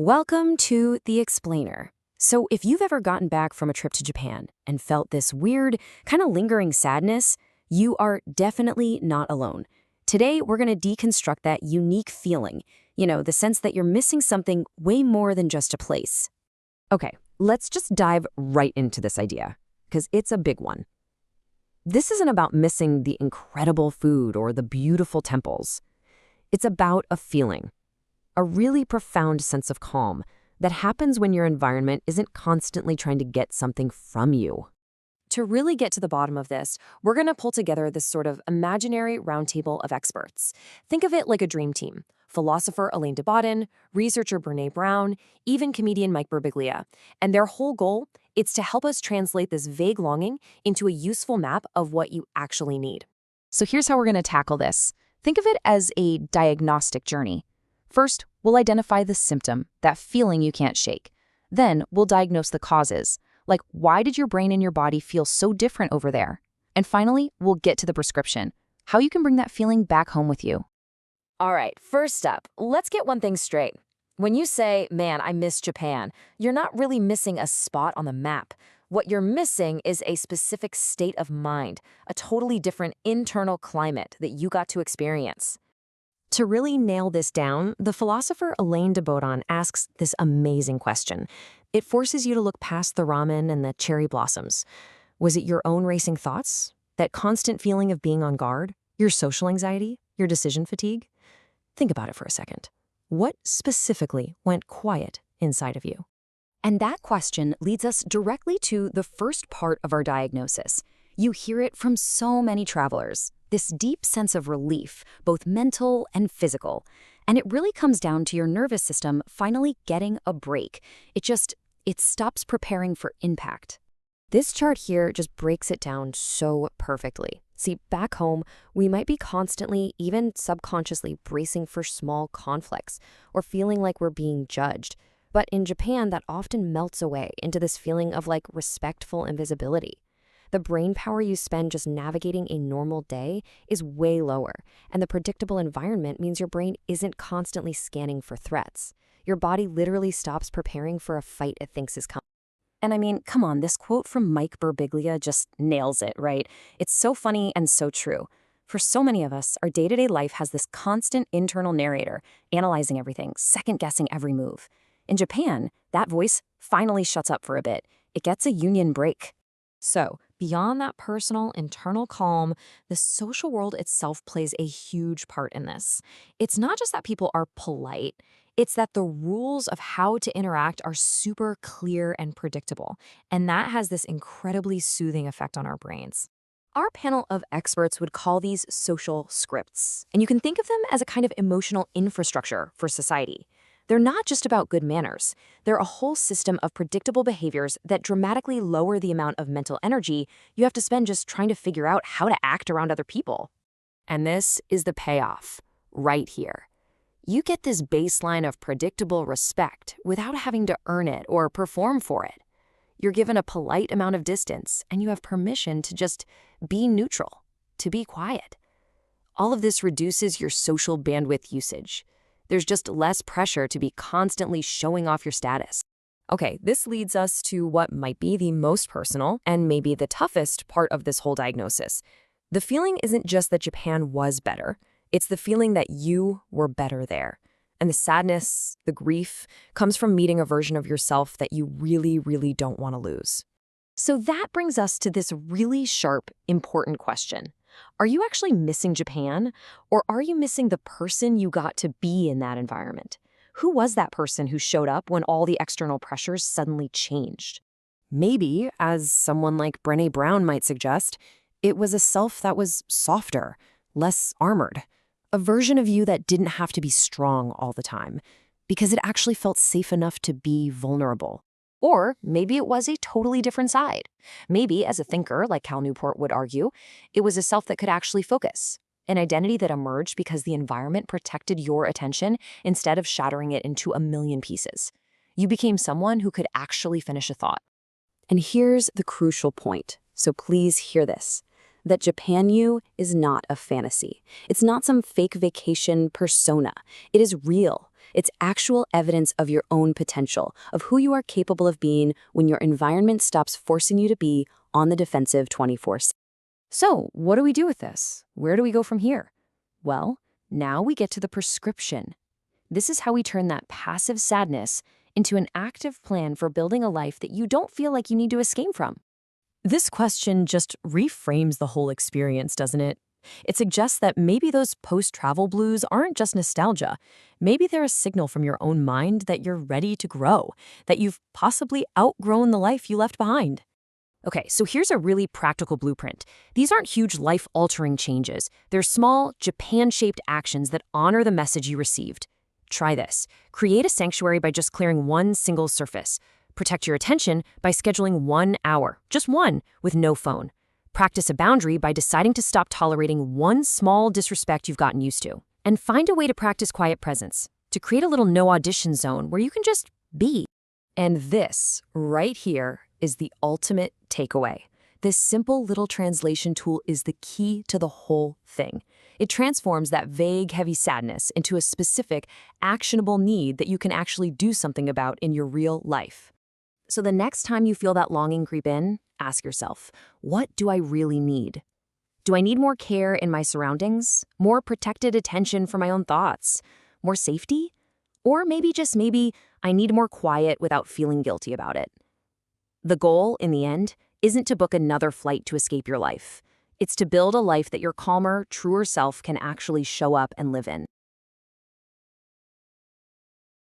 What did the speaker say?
Welcome to The Explainer. So, if you've ever gotten back from a trip to Japan and felt this weird, kind of lingering sadness, you are definitely not alone. Today, we're going to deconstruct that unique feeling, the sense that you're missing something way more than just a place. Okay, let's just dive right into this idea, because it's a big one. This isn't about missing the incredible food or the beautiful temples. It's about a feeling. A really profound sense of calm that happens when your environment isn't constantly trying to get something from you. To really get to the bottom of this, we're going to pull together this sort of imaginary roundtable of experts. Think of it like a dream team. Philosopher Alain de Botton, researcher Brené Brown, even comedian Mike Birbiglia. And their whole goal is to help us translate this vague longing into a useful map of what you actually need. So here's how we're going to tackle this. Think of it as a diagnostic journey. First, we'll identify the symptom, that feeling you can't shake. Then, we'll diagnose the causes, like why did your brain and your body feel so different over there? And finally, we'll get to the prescription, how you can bring that feeling back home with you. All right, first up, let's get one thing straight. When you say, man, I miss Japan, you're not really missing a spot on the map. What you're missing is a specific state of mind, a totally different internal climate that you got to experience. To really nail this down, the philosopher Alain de Botton asks this amazing question. It forces you to look past the ramen and the cherry blossoms. Was it your own racing thoughts? That constant feeling of being on guard? Your social anxiety? Your decision fatigue? Think about it for a second. What specifically went quiet inside of you? And that question leads us directly to the first part of our diagnosis. You hear it from so many travelers. This deep sense of relief, both mental and physical. And it really comes down to your nervous system finally getting a break. It stops preparing for impact. This chart here just breaks it down so perfectly. See, back home, we might be constantly, even subconsciously, bracing for small conflicts or feeling like we're being judged. But in Japan, that often melts away into this feeling of respectful invisibility. The brain power you spend just navigating a normal day is way lower, and the predictable environment means your brain isn't constantly scanning for threats. Your body literally stops preparing for a fight it thinks is coming. And I mean, come on, this quote from Mike Birbiglia just nails it, right? It's so funny and so true. For so many of us, our day-to-day life has this constant internal narrator, analyzing everything, second-guessing every move. In Japan, that voice finally shuts up for a bit. It gets a union break. So, beyond that personal, internal calm, the social world itself plays a huge part in this. It's not just that people are polite, it's that the rules of how to interact are super clear and predictable, and that has this incredibly soothing effect on our brains. Our panel of experts would call these social scripts, and you can think of them as a kind of emotional infrastructure for society. They're not just about good manners. They're a whole system of predictable behaviors that dramatically lower the amount of mental energy you have to spend just trying to figure out how to act around other people. And this is the payoff, right here. You get this baseline of predictable respect without having to earn it or perform for it. You're given a polite amount of distance, and you have permission to just be neutral, to be quiet. All of this reduces your social bandwidth usage. There's just less pressure to be constantly showing off your status. Okay, this leads us to what might be the most personal and maybe the toughest part of this whole diagnosis. The feeling isn't just that Japan was better, it's the feeling that you were better there. And the sadness, the grief, comes from meeting a version of yourself that you really, really don't want to lose. So that brings us to this really sharp, important question. Are you actually missing Japan, or are you missing the person you got to be in that environment? Who was that person who showed up when all the external pressures suddenly changed? Maybe, as someone like Brené Brown might suggest, it was a self that was softer, less armored, a version of you that didn't have to be strong all the time, because it actually felt safe enough to be vulnerable. Or maybe it was a totally different side. Maybe, as a thinker, like Cal Newport would argue, it was a self that could actually focus, an identity that emerged because the environment protected your attention instead of shattering it into a million pieces. You became someone who could actually finish a thought. And here's the crucial point, so please hear this. That Japan you is not a fantasy. It's not some fake vacation persona. It is real. It's actual evidence of your own potential, of who you are capable of being when your environment stops forcing you to be on the defensive 24/7. So, what do we do with this? Where do we go from here? Well, now we get to the prescription. This is how we turn that passive sadness into an active plan for building a life that you don't feel like you need to escape from. This question just reframes the whole experience, doesn't it? It suggests that maybe those post-travel blues aren't just nostalgia. Maybe they're a signal from your own mind that you're ready to grow, that you've possibly outgrown the life you left behind. Okay, so here's a really practical blueprint. These aren't huge life-altering changes. They're small, Japan-shaped actions that honor the message you received. Try this. Create a sanctuary by just clearing one single surface. Protect your attention by scheduling 1 hour, just one, with no phone. Practice a boundary by deciding to stop tolerating one small disrespect you've gotten used to. And find a way to practice quiet presence, to create a little no-audition zone where you can just be. And this, right here, is the ultimate takeaway. This simple little translation tool is the key to the whole thing. It transforms that vague, heavy sadness into a specific, actionable need that you can actually do something about in your real life. So the next time you feel that longing creep in, ask yourself, what do I really need? Do I need more care in my surroundings? More protected attention for my own thoughts? More safety? Or maybe, just maybe, I need more quiet without feeling guilty about it. The goal, in the end, isn't to book another flight to escape your life. It's to build a life that your calmer, truer self can actually show up and live in.